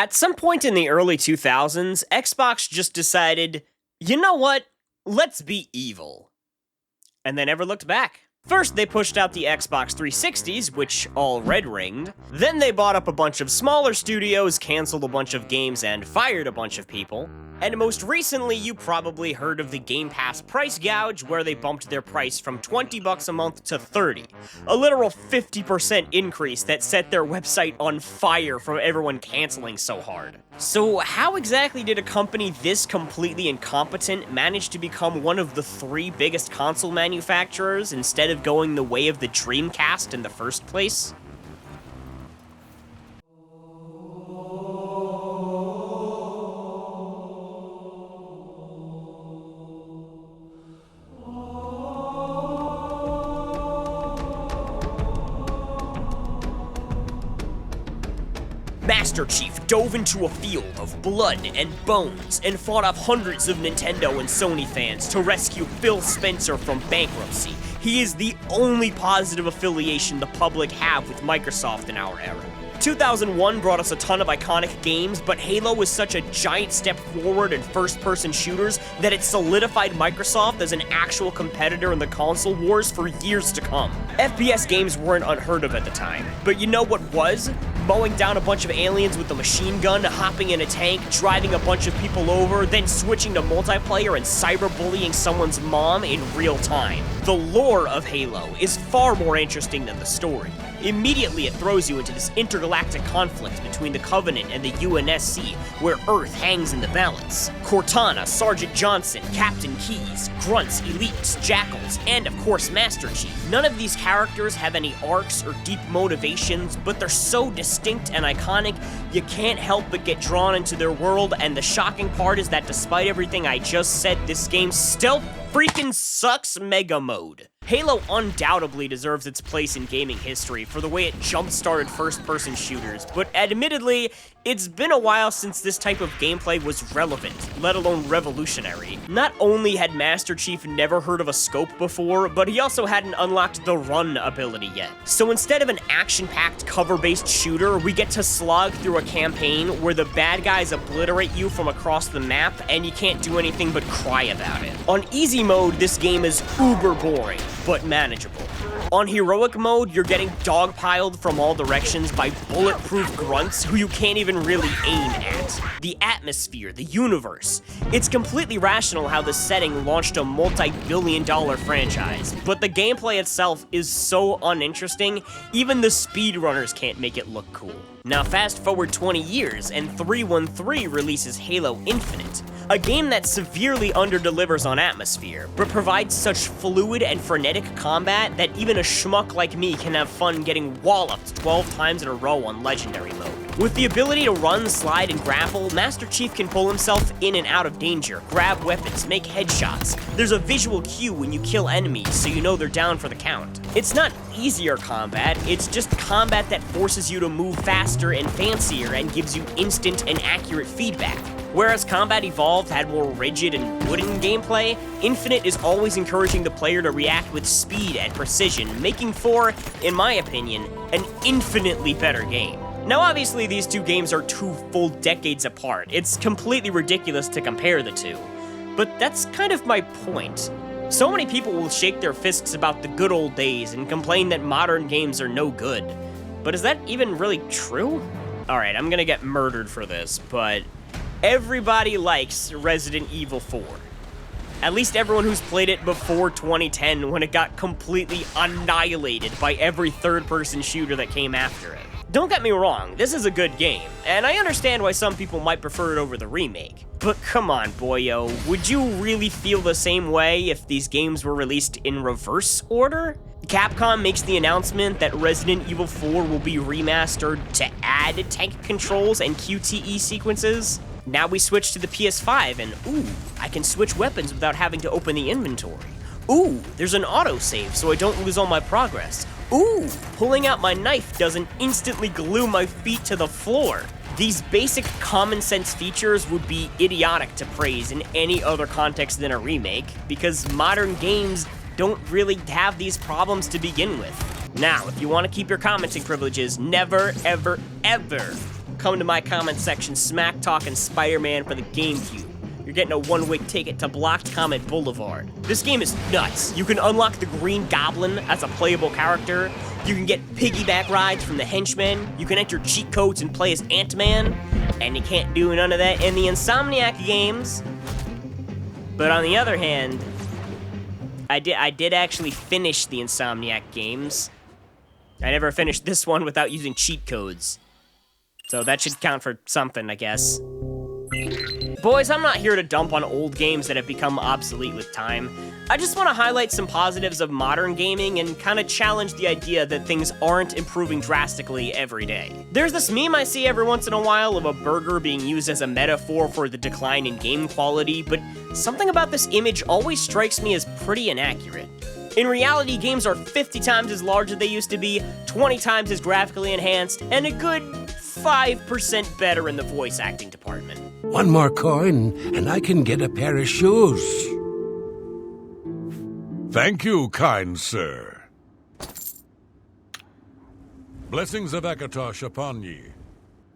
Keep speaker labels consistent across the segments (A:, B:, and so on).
A: At some point in the early 2000s, Xbox just decided, you know what? Let's be evil. And they never looked back. First, they pushed out the Xbox 360s, which all red-ringed. Then they bought up a bunch of smaller studios, canceled a bunch of games, and fired a bunch of people. And most recently, you probably heard of the Game Pass price gouge, where they bumped their price from $20 a month to $30. A literal 50% increase that set their website on fire from everyone canceling so hard. So how exactly did a company this completely incompetent manage to become one of the 3 biggest console manufacturers instead of going the way of the Dreamcast in the first place? Master Chief dove into a field of blood and bones and fought off hundreds of Nintendo and Sony fans to rescue Phil Spencer from bankruptcy. He is the only positive affiliation the public have with Microsoft in our era. 2001 brought us a ton of iconic games, but Halo was such a giant step forward in first-person shooters that it solidified Microsoft as an actual competitor in the console wars for years to come. FPS games weren't unheard of at the time, but you know what was? Mowing down a bunch of aliens with a machine gun, hopping in a tank, driving a bunch of people over, then switching to multiplayer and cyberbullying someone's mom in real time. The lore of Halo is far more interesting than the story. Immediately it throws you into this intergalactic conflict between the Covenant and the UNSC, where Earth hangs in the balance. Cortana, Sergeant Johnson, Captain Keyes, Grunts, Elites, Jackals, and of course Master Chief. None of these characters have any arcs or deep motivations, but they're so distinct and iconic, you can't help but get drawn into their world, and the shocking part is that despite everything I just said, this game still freaking sucks mega mode. Halo undoubtedly deserves its place in gaming history for the way it jump-started first-person shooters, but admittedly, it's been a while since this type of gameplay was relevant, let alone revolutionary. Not only had Master Chief never heard of a scope before, but he also hadn't unlocked the run ability yet. So instead of an action-packed cover-based shooter, we get to slog through a campaign where the bad guys obliterate you from across the map and you can't do anything but cry about it. On easy mode, this game is uber boring, but manageable. On heroic mode, you're getting dogpiled from all directions by bulletproof grunts who you can't even really aim at. The atmosphere, the universe. It's completely rational how the setting launched a multi-billion-dollar franchise, but the gameplay itself is so uninteresting, even the speedrunners can't make it look cool. Now fast forward 20 years, and 313 releases Halo Infinite, a game that severely underdelivers on atmosphere, but provides such fluid and frenetic combat that even a schmuck like me can have fun getting walloped 12 times in a row on Legendary mode. With the ability to run, slide, and grapple, Master Chief can pull himself in and out of danger, grab weapons, make headshots. There's a visual cue when you kill enemies, so you know they're down for the count. It's not easier combat, it's just combat that forces you to move faster and fancier and gives you instant and accurate feedback. Whereas Combat Evolved had more rigid and wooden gameplay, Infinite is always encouraging the player to react with speed and precision, making for, in my opinion, an infinitely better game. Now obviously these two games are 2 full decades apart. It's completely ridiculous to compare the two. But that's kind of my point. So many people will shake their fists about the good old days and complain that modern games are no good. But is that even really true? Alright, I'm gonna get murdered for this, but everybody likes Resident Evil 4. At least everyone who's played it before 2010 when it got completely annihilated by every third-person shooter that came after it. Don't get me wrong, this is a good game, and I understand why some people might prefer it over the remake. But come on, boyo, would you really feel the same way if these games were released in reverse order? Capcom makes the announcement that Resident Evil 4 will be remastered to add tank controls and QTE sequences. Now we switch to the PS5 and ooh, I can switch weapons without having to open the inventory. Ooh, there's an autosave so I don't lose all my progress. Ooh, pulling out my knife doesn't instantly glue my feet to the floor. These basic common sense features would be idiotic to praise in any other context than a remake, because modern games don't really have these problems to begin with. Now, if you want to keep your commenting privileges, never, ever, ever come to my comment section smack talking Spider-Man for the GameCube. You're getting a one-way ticket to Blocked Comet Boulevard. This game is nuts. You can unlock the Green Goblin as a playable character. You can get piggyback rides from the henchmen. You can enter cheat codes and play as Ant-Man. And you can't do none of that in the Insomniac games. But on the other hand, I did actually finish the Insomniac games. I never finished this one without using cheat codes. So that should count for something, I guess. Boys, I'm not here to dump on old games that have become obsolete with time. I just want to highlight some positives of modern gaming and kind of challenge the idea that things aren't improving drastically every day. There's this meme I see every once in a while of a burger being used as a metaphor for the decline in game quality, but something about this image always strikes me as pretty inaccurate. In reality, games are 50 times as large as they used to be, 20 times as graphically enhanced, and a good 5% better in the voice acting department.
B: One more coin, and I can get a pair of shoes.
C: Thank you, kind sir. Blessings of Akatosh upon ye.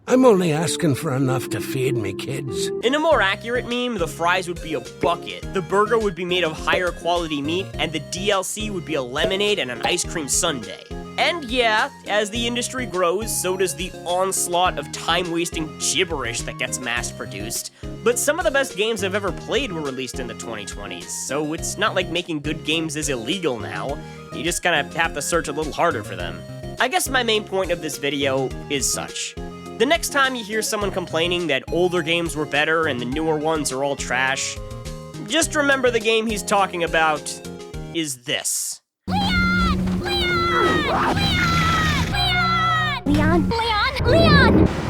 B: I'm only asking for enough to feed me kids.
A: In a more accurate meme, the fries would be a bucket, the burger would be made of higher quality meat, and the DLC would be a lemonade and an ice cream sundae. And yeah, as the industry grows, so does the onslaught of time-wasting gibberish that gets mass-produced. But some of the best games I've ever played were released in the 2020s, so it's not like making good games is illegal now. You just kinda have to search a little harder for them. I guess my main point of this video is such. The next time you hear someone complaining that older games were better and the newer ones are all trash, just remember the game he's talking about is this.
D: Leon! Leon! Leon! Leon! Leon! Leon!